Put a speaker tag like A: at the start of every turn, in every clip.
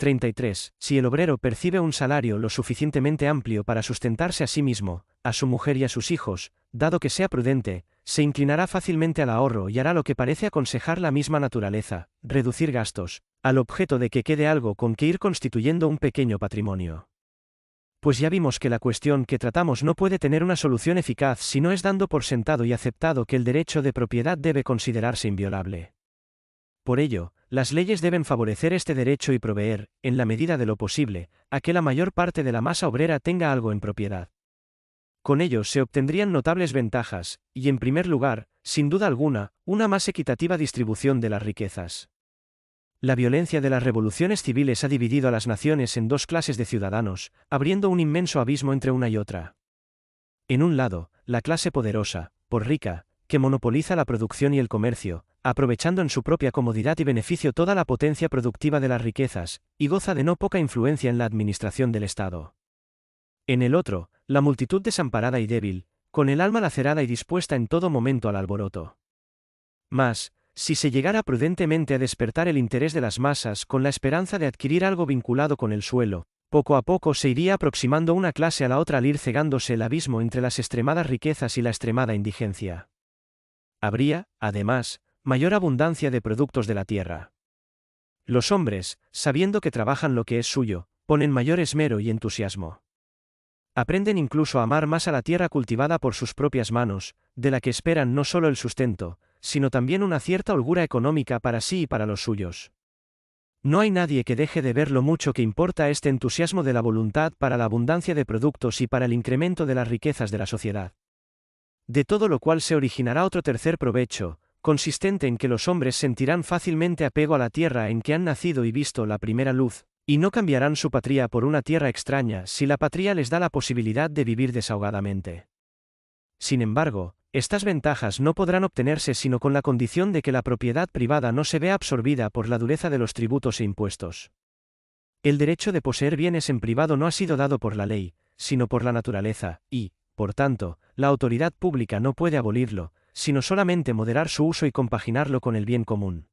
A: 33. Si el obrero percibe un salario lo suficientemente amplio para sustentarse a sí mismo, a su mujer y a sus hijos, dado que sea prudente, se inclinará fácilmente al ahorro y hará lo que parece aconsejar la misma naturaleza, reducir gastos, al objeto de que quede algo con que ir constituyendo un pequeño patrimonio. Pues ya vimos que la cuestión que tratamos no puede tener una solución eficaz si no es dando por sentado y aceptado que el derecho de propiedad debe considerarse inviolable. Por ello, las leyes deben favorecer este derecho y proveer, en la medida de lo posible, a que la mayor parte de la masa obrera tenga algo en propiedad. Con ello se obtendrían notables ventajas, y en primer lugar, sin duda alguna, una más equitativa distribución de las riquezas. La violencia de las revoluciones civiles ha dividido a las naciones en dos clases de ciudadanos, abriendo un inmenso abismo entre una y otra. En un lado, la clase poderosa, por rica, que monopoliza la producción y el comercio, aprovechando en su propia comodidad y beneficio toda la potencia productiva de las riquezas, y goza de no poca influencia en la administración del Estado. En el otro, la multitud desamparada y débil, con el alma lacerada y dispuesta en todo momento al alboroto. Mas, si se llegara prudentemente a despertar el interés de las masas con la esperanza de adquirir algo vinculado con el suelo, poco a poco se iría aproximando una clase a la otra al ir cegándose el abismo entre las extremadas riquezas y la extremada indigencia. Habría, además, mayor abundancia de productos de la tierra. Los hombres, sabiendo que trabajan lo que es suyo, ponen mayor esmero y entusiasmo. Aprenden incluso a amar más a la tierra cultivada por sus propias manos, de la que esperan no solo el sustento, sino también una cierta holgura económica para sí y para los suyos. No hay nadie que deje de ver lo mucho que importa este entusiasmo de la voluntad para la abundancia de productos y para el incremento de las riquezas de la sociedad. De todo lo cual se originará otro tercer provecho, consistente en que los hombres sentirán fácilmente apego a la tierra en que han nacido y visto la primera luz, y no cambiarán su patria por una tierra extraña si la patria les da la posibilidad de vivir desahogadamente. Sin embargo, estas ventajas no podrán obtenerse sino con la condición de que la propiedad privada no se vea absorbida por la dureza de los tributos e impuestos. El derecho de poseer bienes en privado no ha sido dado por la ley, sino por la naturaleza, y, por tanto, la autoridad pública no puede abolirlo, sino solamente moderar su uso y compaginarlo con el bien común.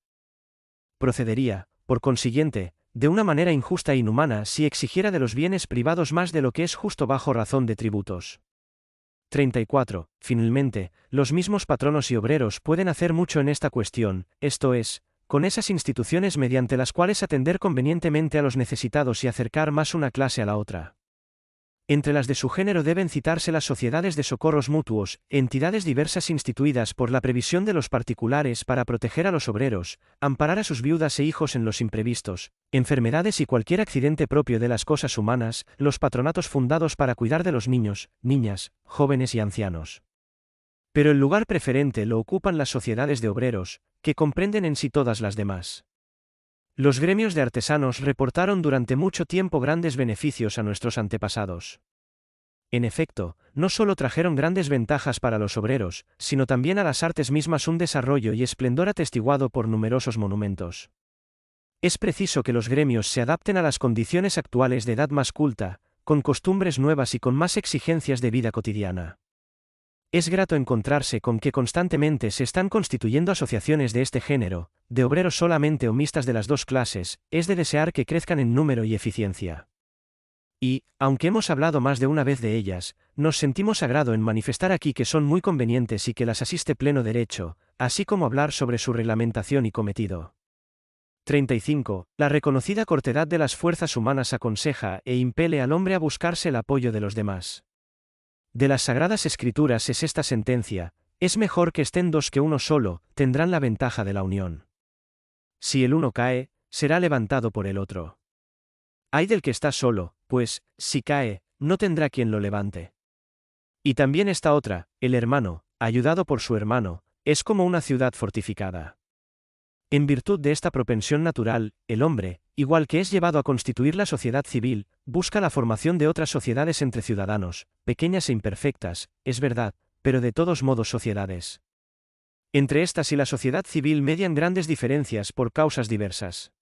A: Procedería, por consiguiente, de una manera injusta e inhumana si exigiera de los bienes privados más de lo que es justo bajo razón de tributos. 34. Finalmente, los mismos patronos y obreros pueden hacer mucho en esta cuestión, esto es, con esas instituciones mediante las cuales atender convenientemente a los necesitados y acercar más una clase a la otra. Entre las de su género deben citarse las sociedades de socorros mutuos, entidades diversas instituidas por la previsión de los particulares para proteger a los obreros, amparar a sus viudas e hijos en los imprevistos, enfermedades y cualquier accidente propio de las cosas humanas, los patronatos fundados para cuidar de los niños, niñas, jóvenes y ancianos. Pero el lugar preferente lo ocupan las sociedades de obreros, que comprenden en sí todas las demás. Los gremios de artesanos reportaron durante mucho tiempo grandes beneficios a nuestros antepasados. En efecto, no solo trajeron grandes ventajas para los obreros, sino también a las artes mismas un desarrollo y esplendor atestiguado por numerosos monumentos. Es preciso que los gremios se adapten a las condiciones actuales de edad más culta, con costumbres nuevas y con más exigencias de vida cotidiana. Es grato encontrarse con que constantemente se están constituyendo asociaciones de este género, de obreros solamente o mixtas de las dos clases, es de desear que crezcan en número y eficiencia. Y, aunque hemos hablado más de una vez de ellas, nos sentimos agrado en manifestar aquí que son muy convenientes y que las asiste pleno derecho, así como hablar sobre su reglamentación y cometido. 35. La reconocida cortedad de las fuerzas humanas aconseja e impele al hombre a buscarse el apoyo de los demás. De las Sagradas Escrituras es esta sentencia: es mejor que estén dos que uno solo, tendrán la ventaja de la unión. Si el uno cae, será levantado por el otro. Ay del que está solo, pues, si cae, no tendrá quien lo levante. Y también esta otra: el hermano, ayudado por su hermano, es como una ciudad fortificada. En virtud de esta propensión natural, el hombre, igual que es llevado a constituir la sociedad civil, busca la formación de otras sociedades entre ciudadanos, pequeñas e imperfectas, es verdad, pero de todos modos sociedades. Entre estas y la sociedad civil median grandes diferencias por causas diversas.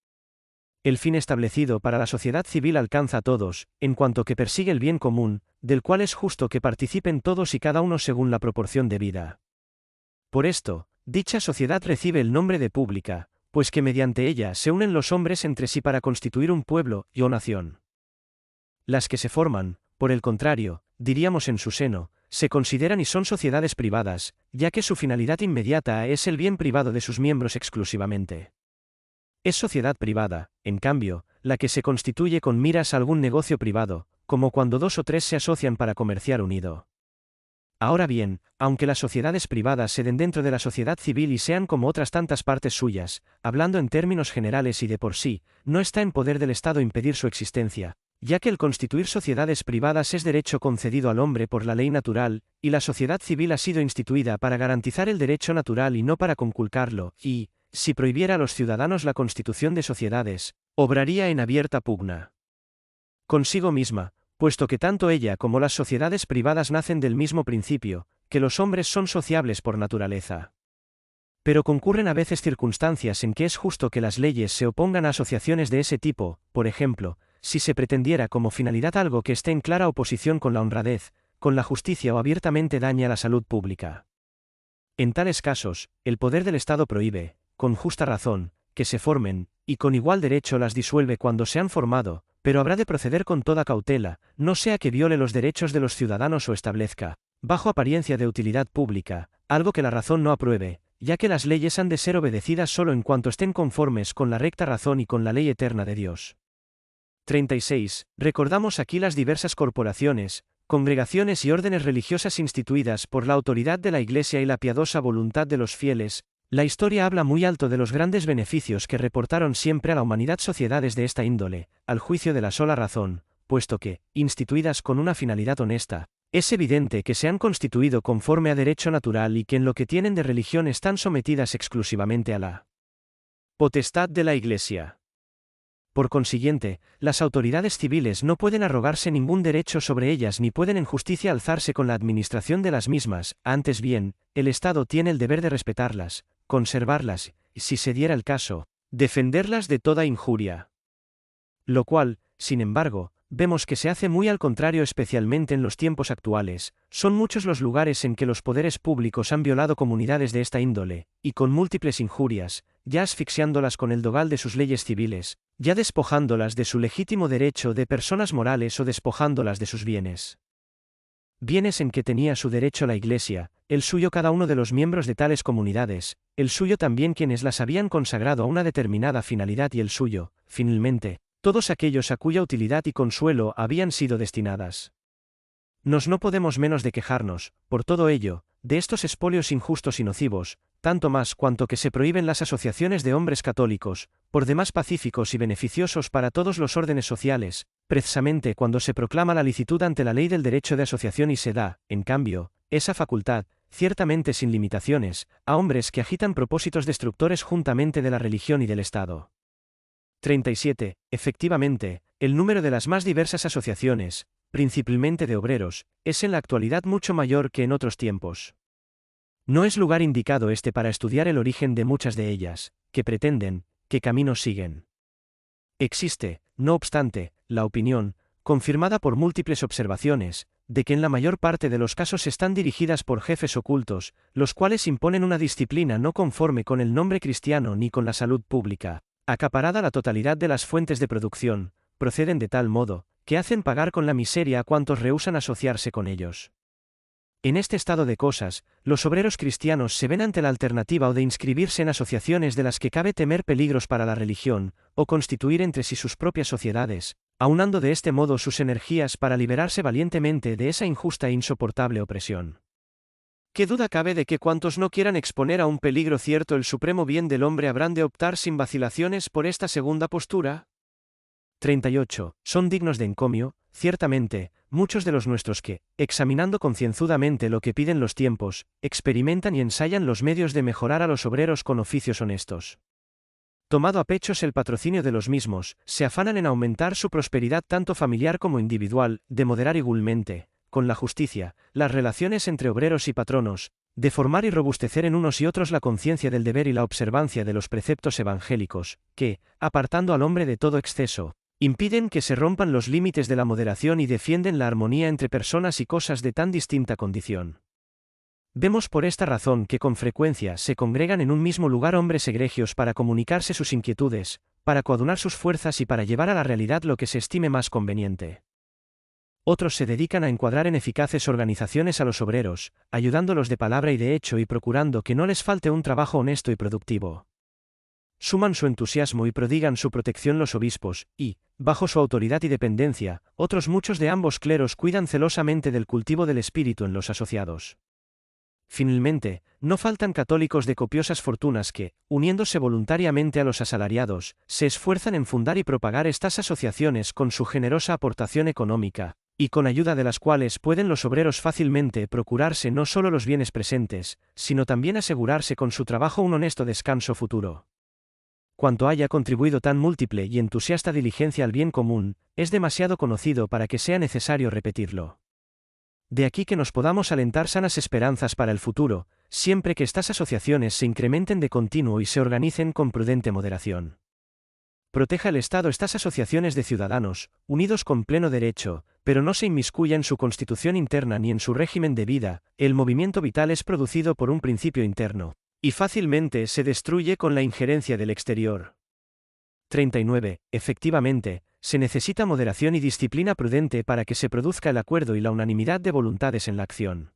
A: El fin establecido para la sociedad civil alcanza a todos, en cuanto que persigue el bien común, del cual es justo que participen todos y cada uno según la proporción debida. Por esto, dicha sociedad recibe el nombre de pública, pues que mediante ella se unen los hombres entre sí para constituir un pueblo y o nación. Las que se forman, por el contrario, diríamos en su seno, se consideran y son sociedades privadas, ya que su finalidad inmediata es el bien privado de sus miembros exclusivamente. Es sociedad privada, en cambio, la que se constituye con miras a algún negocio privado, como cuando 2 o 3 se asocian para comerciar unido. Ahora bien, aunque las sociedades privadas se den dentro de la sociedad civil y sean como otras tantas partes suyas, hablando en términos generales y de por sí, no está en poder del Estado impedir su existencia, ya que el constituir sociedades privadas es derecho concedido al hombre por la ley natural, y la sociedad civil ha sido instituida para garantizar el derecho natural y no para conculcarlo, y, si prohibiera a los ciudadanos la constitución de sociedades, obraría en abierta pugna consigo misma, puesto que tanto ella como las sociedades privadas nacen del mismo principio, que los hombres son sociables por naturaleza. Pero concurren a veces circunstancias en que es justo que las leyes se opongan a asociaciones de ese tipo, por ejemplo, si se pretendiera como finalidad algo que esté en clara oposición con la honradez, con la justicia o abiertamente daña a la salud pública. En tales casos, el poder del Estado prohíbe, con justa razón, que se formen, y con igual derecho las disuelve cuando se han formado, pero habrá de proceder con toda cautela, no sea que viole los derechos de los ciudadanos o establezca, bajo apariencia de utilidad pública, algo que la razón no apruebe, ya que las leyes han de ser obedecidas solo en cuanto estén conformes con la recta razón y con la ley eterna de Dios. 36. Recordamos aquí las diversas corporaciones, congregaciones y órdenes religiosas instituidas por la autoridad de la Iglesia y la piadosa voluntad de los fieles. La historia habla muy alto de los grandes beneficios que reportaron siempre a la humanidad sociedades de esta índole, al juicio de la sola razón, puesto que, instituidas con una finalidad honesta, es evidente que se han constituido conforme a derecho natural y que en lo que tienen de religión están sometidas exclusivamente a la potestad de la Iglesia. Por consiguiente, las autoridades civiles no pueden arrogarse ningún derecho sobre ellas ni pueden en justicia alzarse con la administración de las mismas, antes bien, el Estado tiene el deber de respetarlas, conservarlas, y si se diera el caso, defenderlas de toda injuria. Lo cual, sin embargo, vemos que se hace muy al contrario especialmente en los tiempos actuales, son muchos los lugares en que los poderes públicos han violado comunidades de esta índole, y con múltiples injurias, ya asfixiándolas con el dogal de sus leyes civiles, ya despojándolas de su legítimo derecho de personas morales o despojándolas de sus bienes. Bienes en que tenía su derecho la Iglesia, el suyo cada uno de los miembros de tales comunidades, el suyo también quienes las habían consagrado a una determinada finalidad y el suyo, finalmente, todos aquellos a cuya utilidad y consuelo habían sido destinadas. No podemos menos de quejarnos, por todo ello, de estos expolios injustos y nocivos, tanto más cuanto que se prohíben las asociaciones de hombres católicos, por demás pacíficos y beneficiosos para todos los órdenes sociales, precisamente cuando se proclama la licitud ante la ley del derecho de asociación y se da, en cambio, esa facultad, ciertamente sin limitaciones, a hombres que agitan propósitos destructores juntamente de la religión y del Estado. 37. Efectivamente, el número de las más diversas asociaciones, principalmente de obreros, es en la actualidad mucho mayor que en otros tiempos. No es lugar indicado este para estudiar el origen de muchas de ellas, que pretenden, qué caminos siguen. Existe, no obstante, la opinión, confirmada por múltiples observaciones, de que en la mayor parte de los casos están dirigidas por jefes ocultos, los cuales imponen una disciplina no conforme con el nombre cristiano ni con la salud pública, acaparada la totalidad de las fuentes de producción, proceden de tal modo, que hacen pagar con la miseria a cuantos rehúsan asociarse con ellos. En este estado de cosas, los obreros cristianos se ven ante la alternativa o de inscribirse en asociaciones de las que cabe temer peligros para la religión, o constituir entre sí sus propias sociedades, aunando de este modo sus energías para liberarse valientemente de esa injusta e insoportable opresión. ¿Qué duda cabe de que cuantos no quieran exponer a un peligro cierto el supremo bien del hombre habrán de optar sin vacilaciones por esta segunda postura? 38. Son dignos de encomio, ciertamente, muchos de los nuestros que, examinando concienzudamente lo que piden los tiempos, experimentan y ensayan los medios de mejorar a los obreros con oficios honestos. Tomado a pechos el patrocinio de los mismos, se afanan en aumentar su prosperidad tanto familiar como individual, de moderar igualmente, con la justicia, las relaciones entre obreros y patronos, de formar y robustecer en unos y otros la conciencia del deber y la observancia de los preceptos evangélicos, que, apartando al hombre de todo exceso, impiden que se rompan los límites de la moderación y defienden la armonía entre personas y cosas de tan distinta condición. Vemos por esta razón que con frecuencia se congregan en un mismo lugar hombres egregios para comunicarse sus inquietudes, para coadunar sus fuerzas y para llevar a la realidad lo que se estime más conveniente. Otros se dedican a encuadrar en eficaces organizaciones a los obreros, ayudándolos de palabra y de hecho y procurando que no les falte un trabajo honesto y productivo. Suman su entusiasmo y prodigan su protección los obispos, y, bajo su autoridad y dependencia, otros muchos de ambos cleros cuidan celosamente del cultivo del espíritu en los asociados. Finalmente, no faltan católicos de copiosas fortunas que, uniéndose voluntariamente a los asalariados, se esfuerzan en fundar y propagar estas asociaciones con su generosa aportación económica, y con ayuda de las cuales pueden los obreros fácilmente procurarse no solo los bienes presentes, sino también asegurarse con su trabajo un honesto descanso futuro. Cuanto haya contribuido tan múltiple y entusiasta diligencia al bien común, es demasiado conocido para que sea necesario repetirlo. De aquí que nos podamos alentar sanas esperanzas para el futuro, siempre que estas asociaciones se incrementen de continuo y se organicen con prudente moderación. Proteja el Estado estas asociaciones de ciudadanos, unidos con pleno derecho, pero no se inmiscuya en su constitución interna ni en su régimen de vida. El movimiento vital es producido por un principio interno, y fácilmente se destruye con la injerencia del exterior. 39. Efectivamente, se necesita moderación y disciplina prudente para que se produzca el acuerdo y la unanimidad de voluntades en la acción.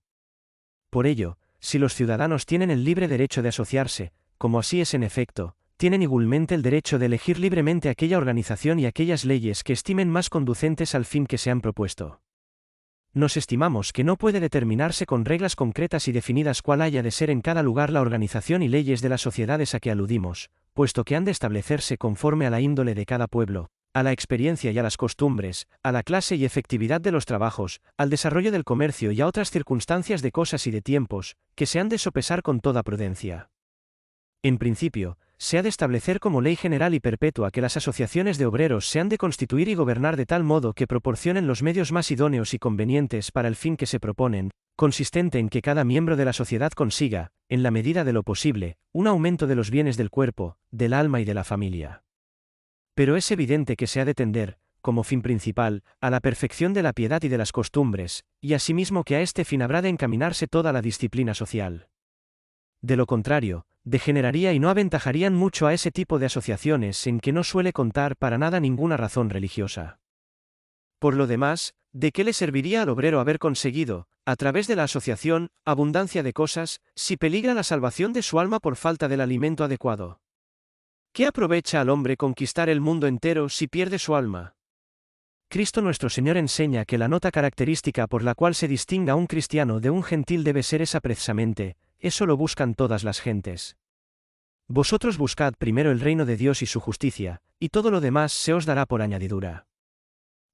A: Por ello, si los ciudadanos tienen el libre derecho de asociarse, como así es en efecto, tienen igualmente el derecho de elegir libremente aquella organización y aquellas leyes que estimen más conducentes al fin que se han propuesto. Nos estimamos que no puede determinarse con reglas concretas y definidas cuál haya de ser en cada lugar la organización y leyes de las sociedades a que aludimos, puesto que han de establecerse conforme a la índole de cada pueblo, a la experiencia y a las costumbres, a la clase y efectividad de los trabajos, al desarrollo del comercio y a otras circunstancias de cosas y de tiempos, que se han de sopesar con toda prudencia. En principio, se ha de establecer como ley general y perpetua que las asociaciones de obreros se han de constituir y gobernar de tal modo que proporcionen los medios más idóneos y convenientes para el fin que se proponen, consistente en que cada miembro de la sociedad consiga, en la medida de lo posible, un aumento de los bienes del cuerpo, del alma y de la familia. Pero es evidente que se ha de tender, como fin principal, a la perfección de la piedad y de las costumbres, y asimismo que a este fin habrá de encaminarse toda la disciplina social. De lo contrario, degeneraría y no aventajarían mucho a ese tipo de asociaciones en que no suele contar para nada ninguna razón religiosa. Por lo demás, ¿de qué le serviría al obrero haber conseguido, a través de la asociación, abundancia de cosas, si peligra la salvación de su alma por falta del alimento adecuado? ¿Qué aprovecha al hombre conquistar el mundo entero si pierde su alma? Cristo nuestro Señor enseña que la nota característica por la cual se distinga un cristiano de un gentil debe ser esa precisamente: eso lo buscan todas las gentes. Vosotros buscad primero el reino de Dios y su justicia, y todo lo demás se os dará por añadidura.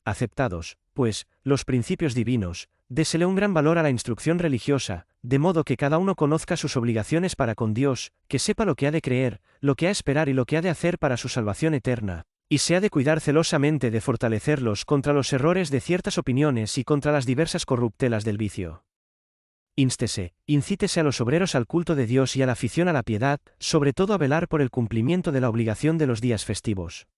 A: Aceptados, pues, los principios divinos, désele un gran valor a la instrucción religiosa, de modo que cada uno conozca sus obligaciones para con Dios, que sepa lo que ha de creer, lo que ha de esperar y lo que ha de hacer para su salvación eterna, y se ha de cuidar celosamente de fortalecerlos contra los errores de ciertas opiniones y contra las diversas corruptelas del vicio. Instese, incítese a los obreros al culto de Dios y a la afición a la piedad, sobre todo a velar por el cumplimiento de la obligación de los días festivos.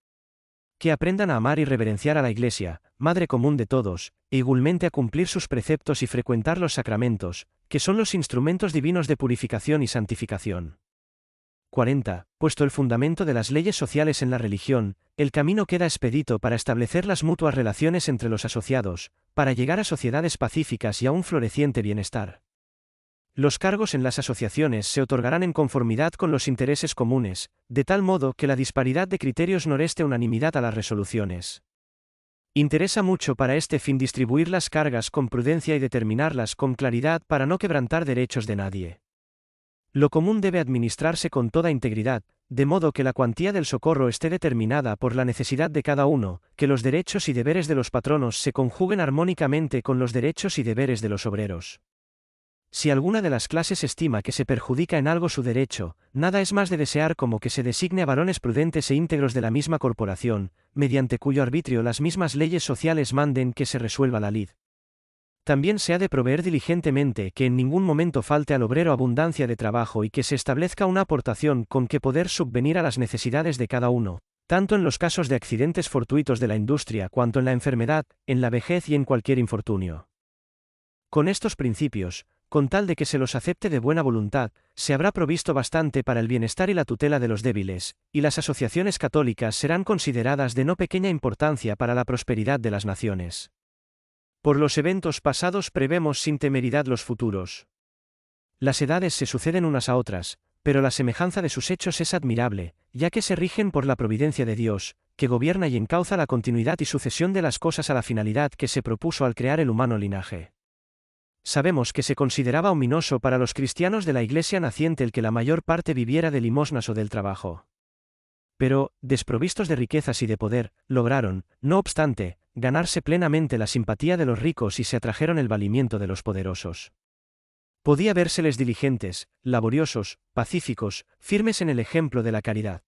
A: Que aprendan a amar y reverenciar a la Iglesia, madre común de todos, e igualmente a cumplir sus preceptos y frecuentar los sacramentos, que son los instrumentos divinos de purificación y santificación. 40. Puesto el fundamento de las leyes sociales en la religión, el camino queda expedito para establecer las mutuas relaciones entre los asociados, para llegar a sociedades pacíficas y a un floreciente bienestar. Los cargos en las asociaciones se otorgarán en conformidad con los intereses comunes, de tal modo que la disparidad de criterios no reste unanimidad a las resoluciones. Interesa mucho para este fin distribuir las cargas con prudencia y determinarlas con claridad para no quebrantar derechos de nadie. Lo común debe administrarse con toda integridad, de modo que la cuantía del socorro esté determinada por la necesidad de cada uno, que los derechos y deberes de los patronos se conjuguen armónicamente con los derechos y deberes de los obreros. Si alguna de las clases estima que se perjudica en algo su derecho, nada es más de desear como que se designe a varones prudentes e íntegros de la misma corporación, mediante cuyo arbitrio las mismas leyes sociales manden que se resuelva la lid. También se ha de proveer diligentemente que en ningún momento falte al obrero abundancia de trabajo y que se establezca una aportación con que poder subvenir a las necesidades de cada uno, tanto en los casos de accidentes fortuitos de la industria cuanto en la enfermedad, en la vejez y en cualquier infortunio. Con estos principios, con tal de que se los acepte de buena voluntad, se habrá provisto bastante para el bienestar y la tutela de los débiles, y las asociaciones católicas serán consideradas de no pequeña importancia para la prosperidad de las naciones. Por los eventos pasados prevemos sin temeridad los futuros. Las edades se suceden unas a otras, pero la semejanza de sus hechos es admirable, ya que se rigen por la providencia de Dios, que gobierna y encauza la continuidad y sucesión de las cosas a la finalidad que se propuso al crear el humano linaje. Sabemos que se consideraba ominoso para los cristianos de la Iglesia naciente el que la mayor parte viviera de limosnas o del trabajo. Pero, desprovistos de riquezas y de poder, lograron, no obstante, ganarse plenamente la simpatía de los ricos y se atrajeron el valimiento de los poderosos. Podía vérseles diligentes, laboriosos, pacíficos, firmes en el ejemplo de la caridad.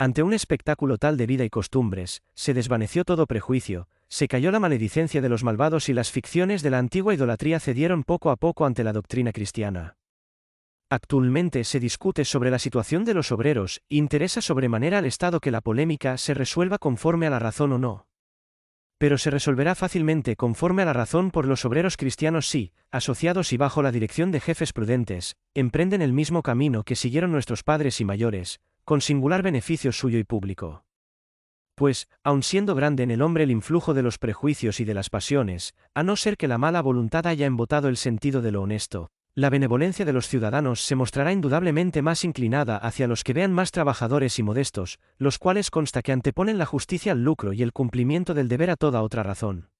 A: Ante un espectáculo tal de vida y costumbres, se desvaneció todo prejuicio, se cayó la maledicencia de los malvados y las ficciones de la antigua idolatría cedieron poco a poco ante la doctrina cristiana. Actualmente se discute sobre la situación de los obreros, e interesa sobremanera al Estado que la polémica se resuelva conforme a la razón o no. Pero se resolverá fácilmente conforme a la razón por los obreros cristianos si, asociados y bajo la dirección de jefes prudentes, emprenden el mismo camino que siguieron nuestros padres y mayores, con singular beneficio suyo y público. Pues, aun siendo grande en el hombre el influjo de los prejuicios y de las pasiones, a no ser que la mala voluntad haya embotado el sentido de lo honesto, la benevolencia de los ciudadanos se mostrará indudablemente más inclinada hacia los que vean más trabajadores y modestos, los cuales consta que anteponen la justicia al lucro y el cumplimiento del deber a toda otra razón.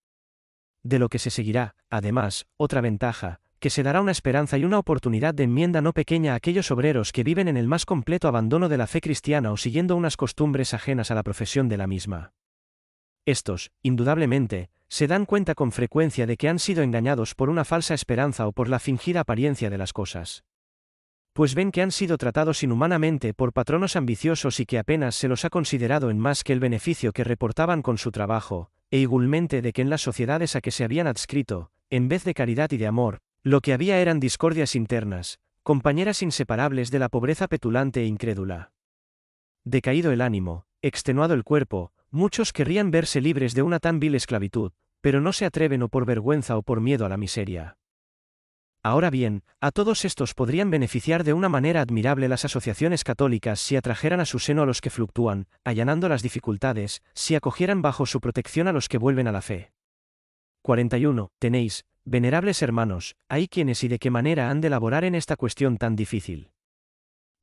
A: De lo que se seguirá, además, otra ventaja, que se dará una esperanza y una oportunidad de enmienda no pequeña a aquellos obreros que viven en el más completo abandono de la fe cristiana o siguiendo unas costumbres ajenas a la profesión de la misma. Estos, indudablemente, se dan cuenta con frecuencia de que han sido engañados por una falsa esperanza o por la fingida apariencia de las cosas. Pues ven que han sido tratados inhumanamente por patronos ambiciosos y que apenas se los ha considerado en más que el beneficio que reportaban con su trabajo, e igualmente de que en las sociedades a que se habían adscrito, en vez de caridad y de amor, lo que había eran discordias internas, compañeras inseparables de la pobreza petulante e incrédula. Decaído el ánimo, extenuado el cuerpo, muchos querrían verse libres de una tan vil esclavitud, pero no se atreven o por vergüenza o por miedo a la miseria. Ahora bien, a todos estos podrían beneficiar de una manera admirable las asociaciones católicas si atrajeran a su seno a los que fluctúan, allanando las dificultades, si acogieran bajo su protección a los que vuelven a la fe. 41. Tenéis, venerables hermanos, hay quienes y de qué manera han de laborar en esta cuestión tan difícil.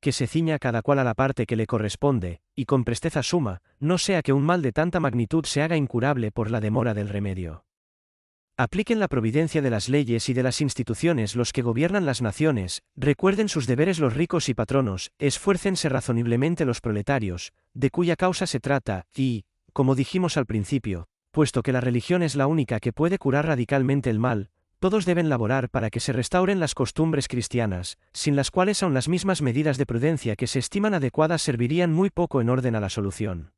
A: Que se ciña cada cual a la parte que le corresponde, y con presteza suma, no sea que un mal de tanta magnitud se haga incurable por la demora del remedio. Apliquen la providencia de las leyes y de las instituciones los que gobiernan las naciones, recuerden sus deberes los ricos y patronos, esfuércense razonablemente los proletarios, de cuya causa se trata, y, como dijimos al principio, puesto que la religión es la única que puede curar radicalmente el mal, todos deben laborar para que se restauren las costumbres cristianas, sin las cuales aun las mismas medidas de prudencia que se estiman adecuadas servirían muy poco en orden a la solución.